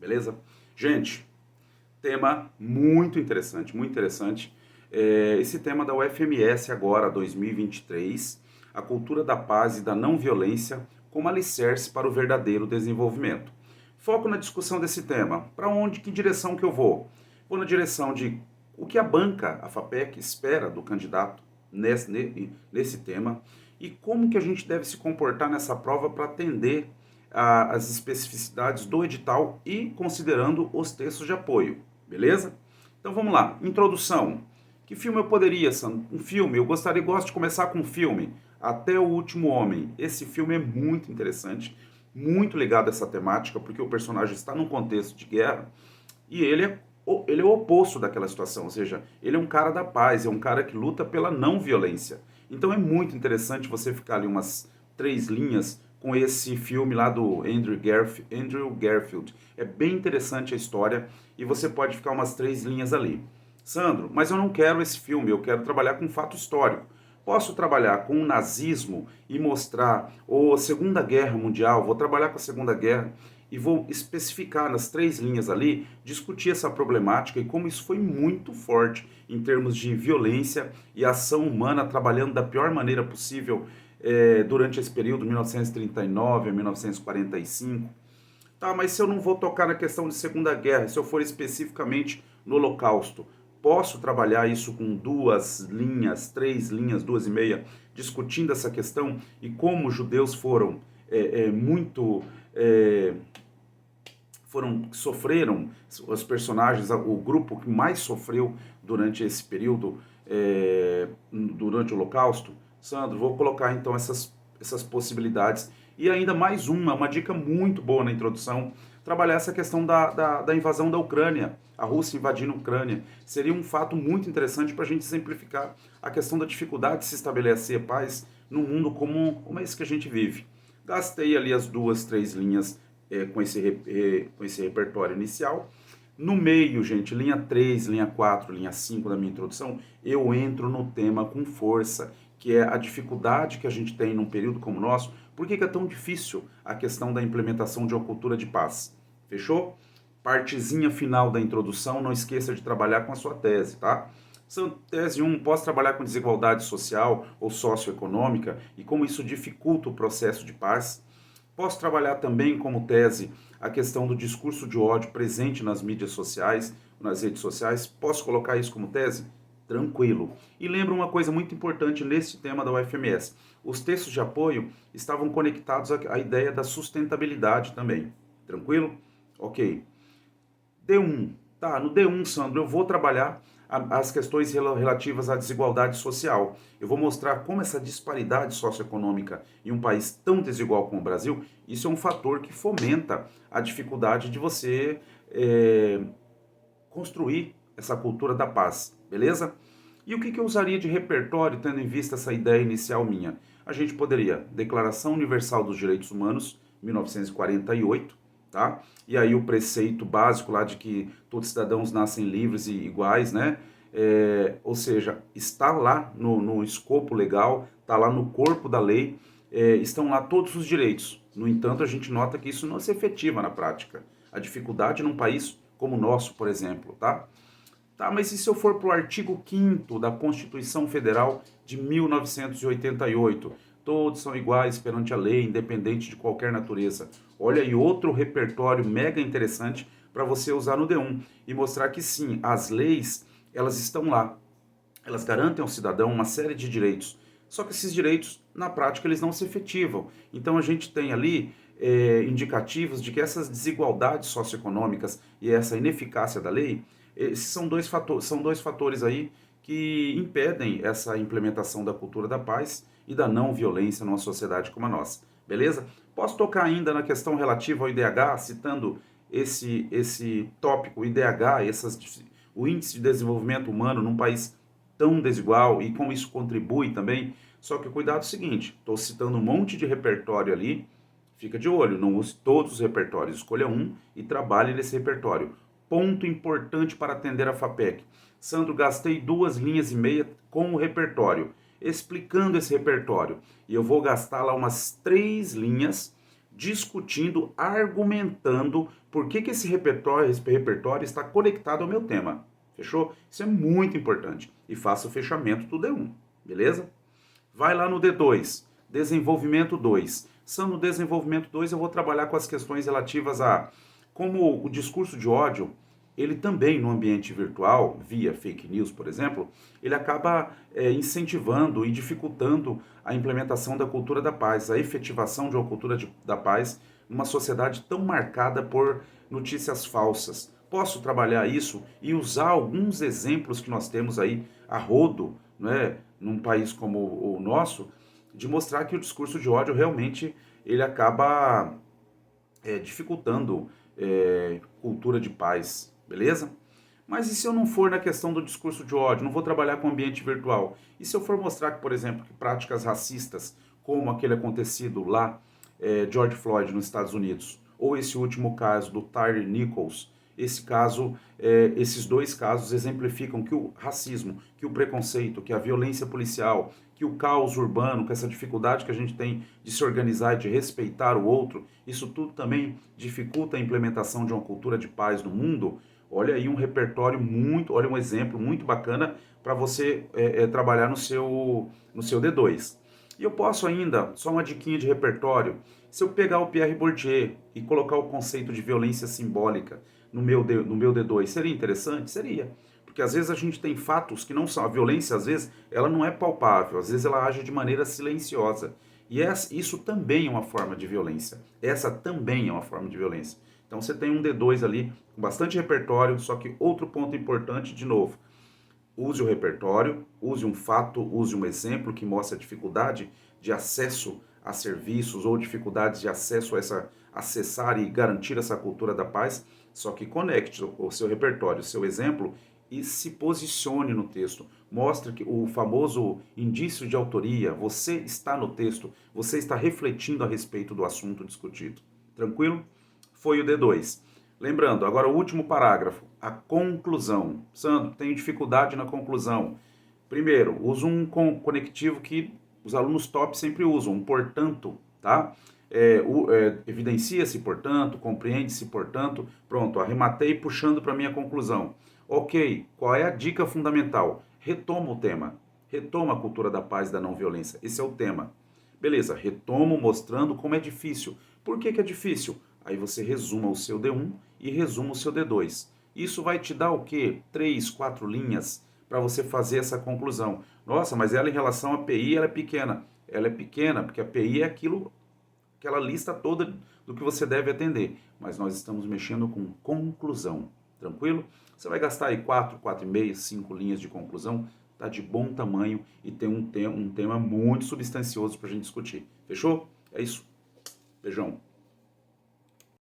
beleza? Gente, tema muito interessante, muito interessante. Esse tema da UFMS agora, 2023, a cultura da paz e da não violência como alicerce para o verdadeiro desenvolvimento. Foco na discussão desse tema. Para onde, que direção que eu vou? Vou na direção de o que a banca, a FAPEC, espera do candidato nesse tema e como que a gente deve se comportar nessa prova para atender as especificidades do edital e considerando os textos de apoio, beleza? Então vamos lá, introdução. Que filme eu poderia, Sandro? Um filme, gosto de começar com um filme, Até o Último Homem. Esse filme é muito interessante, muito ligado a essa temática, porque o personagem está num contexto de guerra e ele é o oposto daquela situação, ou seja, ele é um cara da paz, é um cara que luta pela não violência. Então é muito interessante você ficar ali umas 3 linhas com esse filme lá do Andrew Garfield. É bem interessante a história e você pode ficar umas 3 linhas ali. Sandro, mas eu não quero esse filme, eu quero trabalhar com fato histórico. Posso trabalhar com o nazismo e mostrar, ou a Segunda Guerra Mundial, vou trabalhar com a Segunda Guerra e vou especificar nas 3 linhas ali, discutir essa problemática e como isso foi muito forte em termos de violência e ação humana, trabalhando da pior maneira possível durante esse período, 1939 a 1945. Tá, mas se eu não vou tocar na questão de Segunda Guerra, se eu for especificamente no Holocausto, posso trabalhar isso com 2 linhas, 3 linhas, 2 e meia, discutindo essa questão e como os judeus foram muito sofreram, os personagens, o grupo que mais sofreu durante esse período, durante o Holocausto. Sandro, vou colocar então essas possibilidades. E ainda mais uma dica muito boa na introdução, trabalhar essa questão da invasão da Ucrânia, a Rússia invadindo a Ucrânia. Seria um fato muito interessante para a gente exemplificar a questão da dificuldade de se estabelecer paz num mundo como esse que a gente vive. Gastei ali as 2, 3 linhas com esse repertório inicial. No meio, gente, linha 3, linha 4, linha 5 da minha introdução, eu entro no tema com força, que é a dificuldade que a gente tem num período como o nosso. Por que é tão difícil a questão da implementação de uma cultura de paz? Fechou? Partezinha final da introdução, não esqueça de trabalhar com a sua tese, tá? Tese 1, posso trabalhar com desigualdade social ou socioeconômica e como isso dificulta o processo de paz? Posso trabalhar também como tese a questão do discurso de ódio presente nas mídias sociais, nas redes sociais? Posso colocar isso como tese? Tranquilo. E lembra uma coisa muito importante nesse tema da UFMS. Os textos de apoio estavam conectados à ideia da sustentabilidade também. Tranquilo? Ok. D1. Tá, no D1, Sandro, eu vou trabalhar as questões relativas à desigualdade social. Eu vou mostrar como essa disparidade socioeconômica em um país tão desigual como o Brasil, isso é um fator que fomenta a dificuldade de você construir essa cultura da paz, beleza? E o que eu usaria de repertório tendo em vista essa ideia inicial minha? A gente poderia, Declaração Universal dos Direitos Humanos, 1948, tá? E aí o preceito básico lá de que todos os cidadãos nascem livres e iguais, né? Ou seja, está lá no escopo legal, está lá no corpo da lei, estão lá todos os direitos. No entanto, a gente nota que isso não se efetiva na prática. A dificuldade num país como o nosso, por exemplo, tá? Tá, mas e se eu for para o artigo 5º da Constituição Federal de 1988? Todos são iguais perante a lei, independente de qualquer natureza. Olha aí outro repertório mega interessante para você usar no D1 e mostrar que sim, as leis, elas estão lá. Elas garantem ao cidadão uma série de direitos. Só que esses direitos, na prática, eles não se efetivam. Então a gente tem ali indicativos de que essas desigualdades socioeconômicas e essa ineficácia da lei, esses são dois fatores aí que impedem essa implementação da cultura da paz e da não violência numa sociedade como a nossa. Beleza? Posso tocar ainda na questão relativa ao IDH, citando esse tópico, o IDH, o Índice de Desenvolvimento Humano num país tão desigual e como isso contribui também. Só que cuidado é o seguinte, estou citando um monte de repertório ali, fica de olho, não use todos os repertórios, escolha um e trabalhe nesse repertório. Ponto importante para atender a FAPEC. Sandro, gastei 2 linhas e meia com o repertório, explicando esse repertório. E eu vou gastar lá umas 3 linhas discutindo, argumentando por que esse repertório está conectado ao meu tema. Fechou? Isso é muito importante. E faça o fechamento do D1, beleza? Vai lá no D2, desenvolvimento 2. São no desenvolvimento 2 eu vou trabalhar com as questões relativas a como o discurso de ódio, ele também no ambiente virtual, via fake news, por exemplo, ele acaba incentivando e dificultando a implementação da cultura da paz, a efetivação de uma cultura da paz numa sociedade tão marcada por notícias falsas. Posso trabalhar isso e usar alguns exemplos que nós temos aí a rodo, né, num país como o nosso, de mostrar que o discurso de ódio realmente ele acaba dificultando cultura de paz, beleza? Mas e se eu não for na questão do discurso de ódio, não vou trabalhar com ambiente virtual? E se eu for mostrar que, por exemplo, que práticas racistas, como aquele acontecido lá, George Floyd nos Estados Unidos, ou esse último caso do Tyre Nichols, esse caso, esses dois casos exemplificam que o racismo, que o preconceito, que a violência policial, que o caos urbano, que essa dificuldade que a gente tem de se organizar e de respeitar o outro, isso tudo também dificulta a implementação de uma cultura de paz no mundo. Olha aí um repertório muito, olha um exemplo muito bacana para você trabalhar no seu D2. E eu posso ainda, só uma diquinha de repertório, se eu pegar o Pierre Bourdieu e colocar o conceito de violência simbólica no meu D2, seria interessante? Seria. Porque às vezes a gente tem fatos que não são. A violência, às vezes, ela não é palpável, às vezes ela age de maneira silenciosa. E isso também é uma forma de violência. Essa também é uma forma de violência. Então você tem um D2 ali com bastante repertório, só que outro ponto importante, de novo, use o repertório, use um fato, use um exemplo que mostra a dificuldade de acesso a serviços ou dificuldades de acesso a acessar e garantir essa cultura da paz, só que conecte o seu repertório, o seu exemplo e se posicione no texto. Mostre que o famoso indício de autoria, você está no texto, você está refletindo a respeito do assunto discutido. Tranquilo? Foi o D2. Lembrando, agora o último parágrafo, a conclusão. Sandro, tenho dificuldade na conclusão. Primeiro, usa um conectivo que os alunos top sempre usam, um portanto, tá? Evidencia-se, portanto, compreende-se, portanto. Pronto, arrematei puxando para a minha conclusão. Ok, qual é a dica fundamental? Retoma o tema. Retoma a cultura da paz e da não violência. Esse é o tema. Beleza, retomo mostrando como é difícil. Por que é difícil? Aí você resuma o seu D1 e resuma o seu D2. Isso vai te dar o quê? 3, 4 linhas para você fazer essa conclusão. Nossa, mas ela em relação à PI ela é pequena. Ela é pequena porque a PI é aquela lista toda do que você deve atender. Mas nós estamos mexendo com conclusão. Tranquilo? Você vai gastar aí 4, 4,5, 5 linhas de conclusão. Tá de bom tamanho e tem um tema muito substancioso para a gente discutir. Fechou? É isso. Beijão.